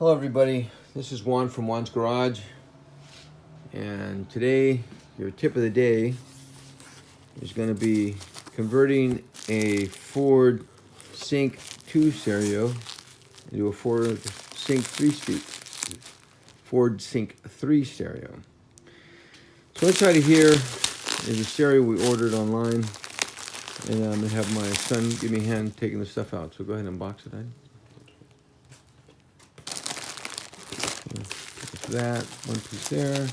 Hello everybody, this is Juan from Juan's Garage, and today your tip of the day is going to be converting a Ford Sync 2 stereo into a Ford Sync 3 stereo. So inside of here is a stereo we ordered online, and I'm going to have my son give me a hand taking the stuff out. So go ahead and unbox it. That one piece there.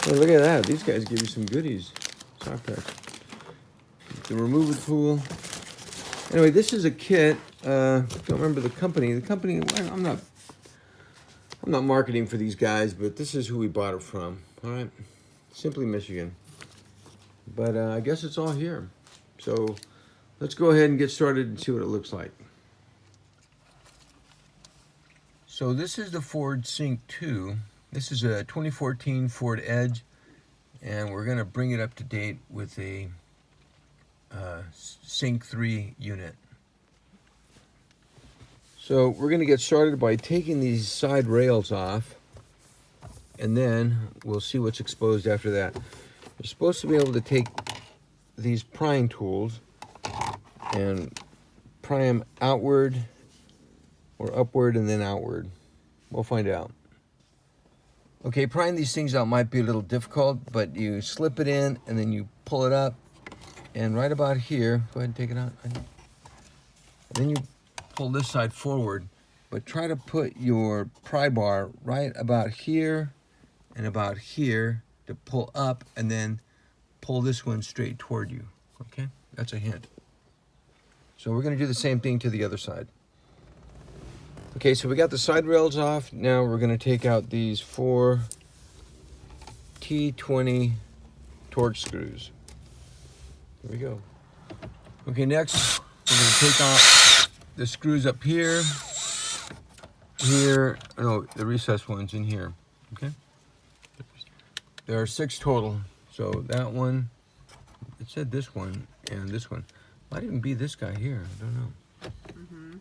Oh, look at that. These guys give you some goodies. Sock pack. The removal tool. Anyway, this is a kit. Don't remember the company. I'm not marketing for these guys, but this is who we bought it from. All right, Simply Michigan. But I guess it's all here. So let's go ahead and get started and see what it looks like. So this is the Ford Sync 2. This is a 2014 Ford Edge, and we're going to bring it up to date with a Sync 3 unit. So we're going to get started by taking these side rails off, and then we'll see what's exposed after that. You're supposed to be able to take these prying tools and pry them outward or upward and then outward. We'll find out. Okay, prying these things out might be a little difficult, but you slip it in and then you pull it up, and right about here, go ahead and take it out. And then you pull this side forward, but try to put your pry bar right about here and about here to pull up, and then pull this one straight toward you. Okay, that's a hint. So we're going to do the same thing to the other side. Okay, so we got the side rails off. Now we're going to take out these 4 T20 Torx screws. Here we go. Okay, next we're going to take off the screws up here, the recessed ones in here. Okay, there are 6 total. So that one, it said this one and this one. Might even be this guy here, I don't know.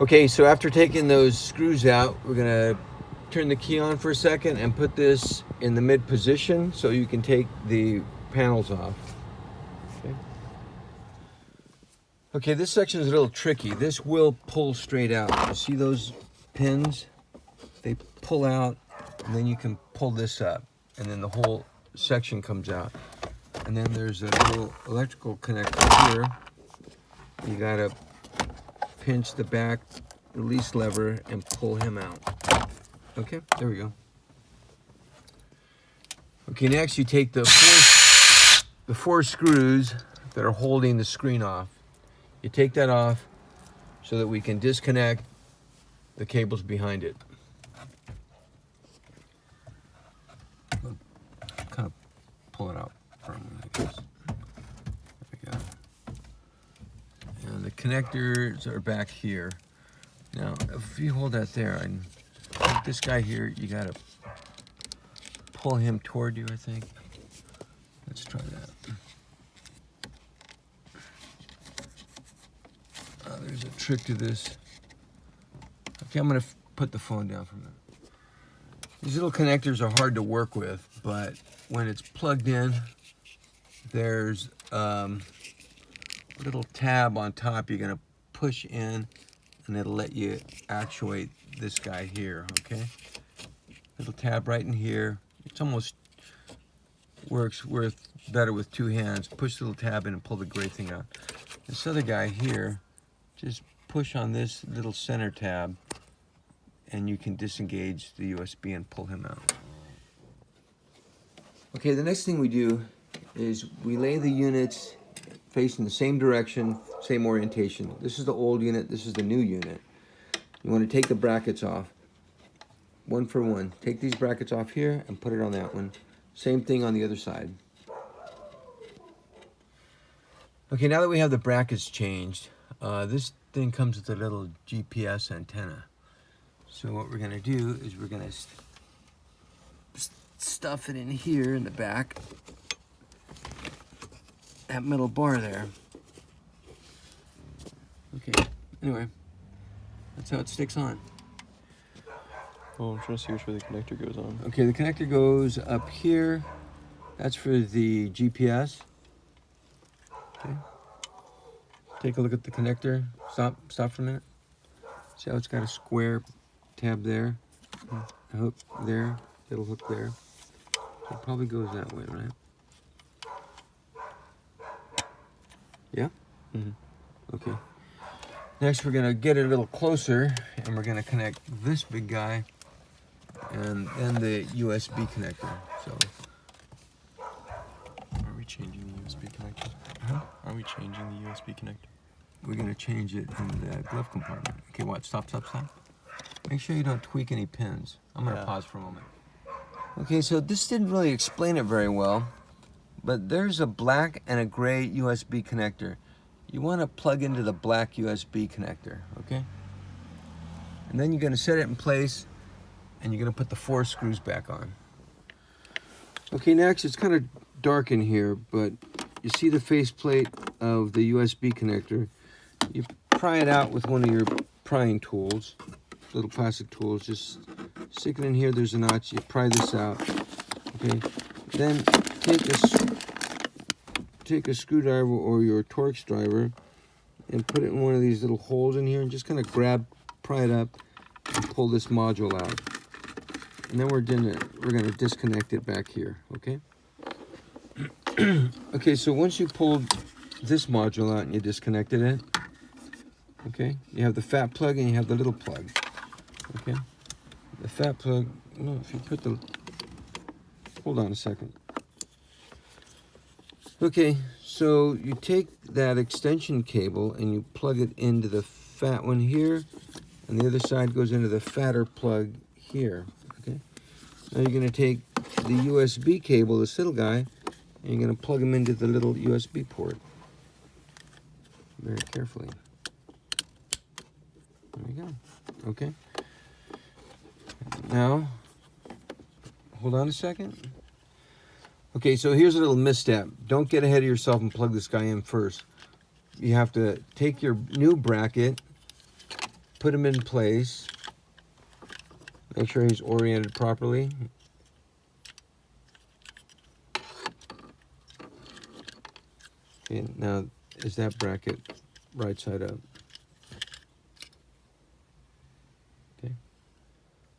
Okay, so after taking those screws out, we're gonna turn the key on for a second and put this in the mid position so you can take the panels off. Okay, this section is a little tricky. This will pull straight out. You see those pins? They pull out, and then you can pull this up, and then the whole section comes out. And then there's a little electrical connector here. You gotta pinch the back release lever and pull him out. Okay, there we go. Okay, next you take the four screws that are holding the screen off. You take that off so that we can disconnect the cables behind it. Kind of pull it out for a minute, I guess. There we go. And the connectors are back here. Now, if you hold that there, and this guy here, you gotta pull him toward you, I think. Let's try that. There's a trick to this. Okay, I'm gonna put the phone down for a minute. These little connectors are hard to work with, but when it's plugged in, there's a little tab on top you're gonna push in, and it'll let you actuate this guy here, okay? Little tab right in here. It's almost works better with 2 hands. Push the little tab in and pull the gray thing out. This other guy here, just push on this little center tab and you can disengage the USB and pull him out. Okay, the next thing we do is we lay the units facing the same direction, same orientation. This is the old unit, this is the new unit. You want to take the brackets off, one for one. Take these brackets off here and put it on that one. Same thing on the other side. Okay, now that we have the brackets changed, this thing comes with a little GPS antenna. So what we're gonna do is we're gonna stuff it in here in the back. that middle bar there. Okay, anyway, that's how it sticks on. Oh, I'm trying to see which way the connector goes on. Okay, the connector goes up here. That's for the GPS. Okay. Take a look at the connector. Stop for a minute. See how it's got a square tab there, a hook there, little hook there. So it probably goes that way, right? Yeah? Mm-hmm. Okay. Next, we're gonna get it a little closer, and we're gonna connect this big guy, and then the USB connector. So, Are we changing the USB connector? huh? Are we changing the USB connector? We're gonna change it in the glove compartment. Okay, what? Stop. Make sure you don't tweak any pins. I'm gonna pause for a moment. Okay, so this didn't really explain it very well, but there's a black and a gray USB connector. You want to plug into the black USB connector, okay? And then you're going to set it in place, and you're going to put the 4 screws back on. Okay, next, it's kind of dark in here, but you see the faceplate of the USB connector. You pry it out with one of your prying tools, little plastic tools. Just stick it in here. There's a notch. You pry this out. Okay. Then take a screwdriver or your Torx driver and put it in one of these little holes in here, and just kind of pry it up, and pull this module out. And then we're gonna disconnect it back here. Okay. Okay. So once you pulled this module out and you disconnected it, okay, you have the fat plug and you have the little plug. Okay. The fat plug. No, if you put the. Hold on a second. Okay, so you take that extension cable and you plug it into the fat one here, and the other side goes into the fatter plug here. Okay. Now you're going to take the USB cable, this little guy, and you're going to plug them into the little USB port. Very carefully. There you go. Okay. Now, hold on a second. Okay, so here's a little misstep. Don't get ahead of yourself and plug this guy in first. You have to take your new bracket, put him in place, make sure he's oriented properly. Okay, now is that bracket right side up? Okay.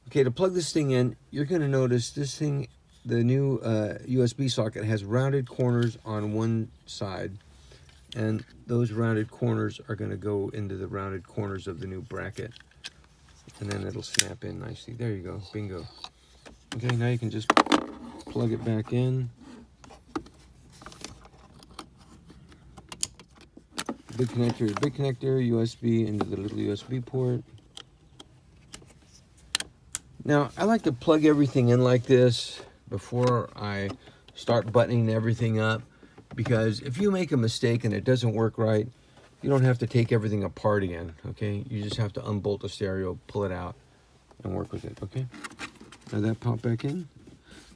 Okay, to plug this thing in, you're going to notice this thing, the new USB socket, has rounded corners on one side, and those rounded corners are going to go into the rounded corners of the new bracket, and then it'll snap in nicely. There you go, bingo. Okay, now you can just plug it back in. Big connector, USB into the little USB port. Now, I like to plug everything in like this before I start buttoning everything up, because if you make a mistake and it doesn't work right, you don't have to take everything apart again, okay? You just have to unbolt the stereo, pull it out, and work with it, okay? Now that pop back in.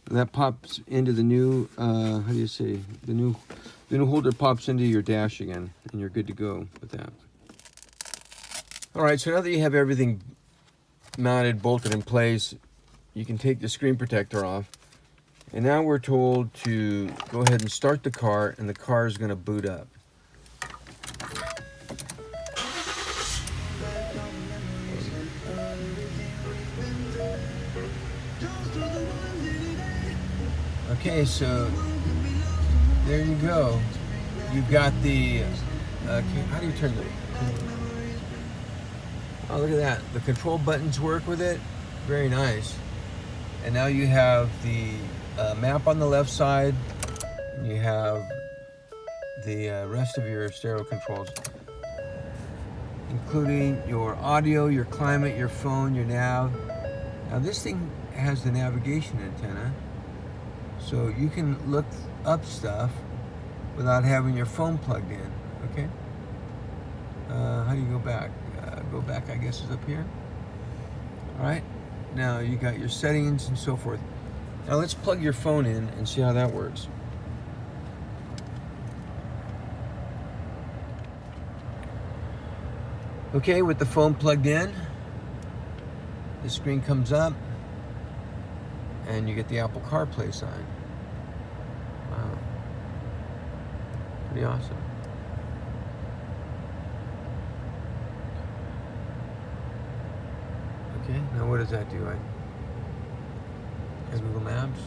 That pops into the new, how do you say, the new holder pops into your dash again, and you're good to go with that. All right, so now that you have everything mounted, bolted in place, you can take the screen protector off. And now we're told to go ahead and start the car, and the car is going to boot up. Okay, so there you go. You've got the, how do you turn the, oh, look at that. The control buttons work with it. Very nice. And now you have the map on the left side. And you have the rest of your stereo controls, including your audio, your climate, your phone, your nav. Now this thing has the navigation antenna, so you can look up stuff without having your phone plugged in, okay? How do you go back? Go back, I guess, is up here. All right, now you got your settings and so forth. Now let's plug your phone in and see how that works. Okay, with the phone plugged in, the screen comes up and you get the Apple CarPlay sign. Wow. Pretty awesome. Okay, now what does that do? Google Maps.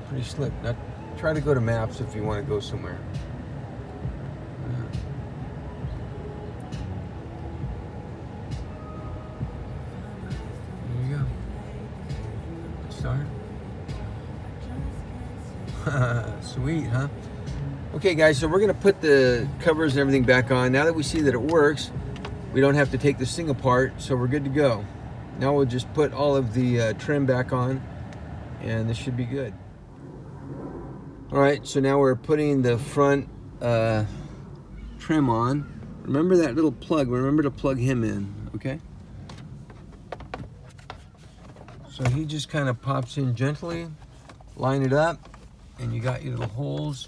Pretty slick. Now try to go to Maps if you want to go somewhere. There you go. Start. Sweet, huh? Okay, guys, so we're going to put the covers and everything back on. Now that we see that it works, we don't have to take this thing apart, so we're good to go. Now we'll just put all of the trim back on, and this should be good. All right, so now we're putting the front trim on. Remember that little plug. Remember to plug him in, okay? So he just kind of pops in gently, line it up, and you got your little holes.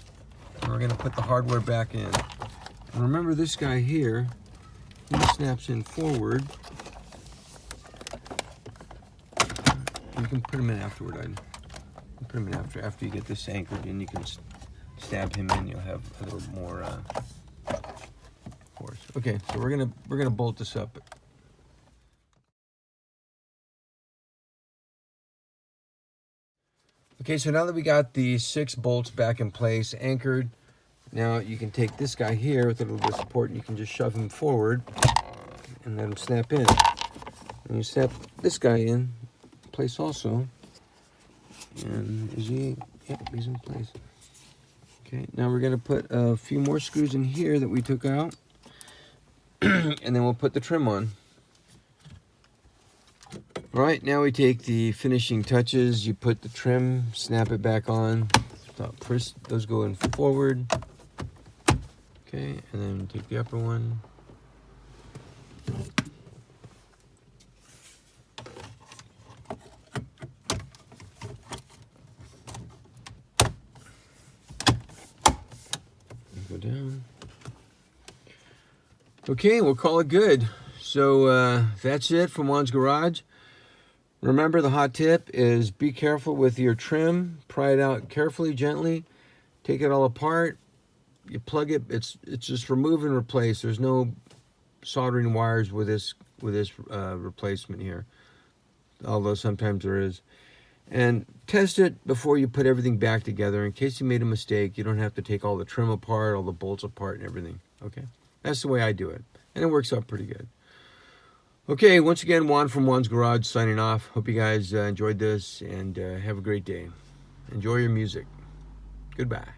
And we're going to put the hardware back in. And remember this guy here, he snaps in forward. You can put him in afterward. Put him in after you get this anchored in. You can stab him in. You'll have a little more force. Okay, so we're gonna bolt this up. Okay, so now that we got the 6 bolts back in place, anchored, now you can take this guy here with a little bit of support and you can just shove him forward and let him snap in. And you snap this guy in place also. And is he? Yep, he's in place. Okay, now we're gonna put a few more screws in here that we took out. And then we'll put the trim on. All right, now we take the finishing touches. You put the trim, snap it back on. First, those go in forward. Okay, and then take the upper one. Go down. Okay, we'll call it good. So that's it from Juan's Garage. Remember, the hot tip is be careful with your trim. Pry it out carefully, gently. Take it all apart. You plug it. It's just remove and replace. There's no soldering wires with this replacement here, although sometimes there is. And test it before you put everything back together. In case you made a mistake, you don't have to take all the trim apart, all the bolts apart and everything. Okay, that's the way I do it, and it works out pretty good. Okay, once again, Juan from Juan's Garage signing off. Hope you guys enjoyed this, and have a great day. Enjoy your music. Goodbye.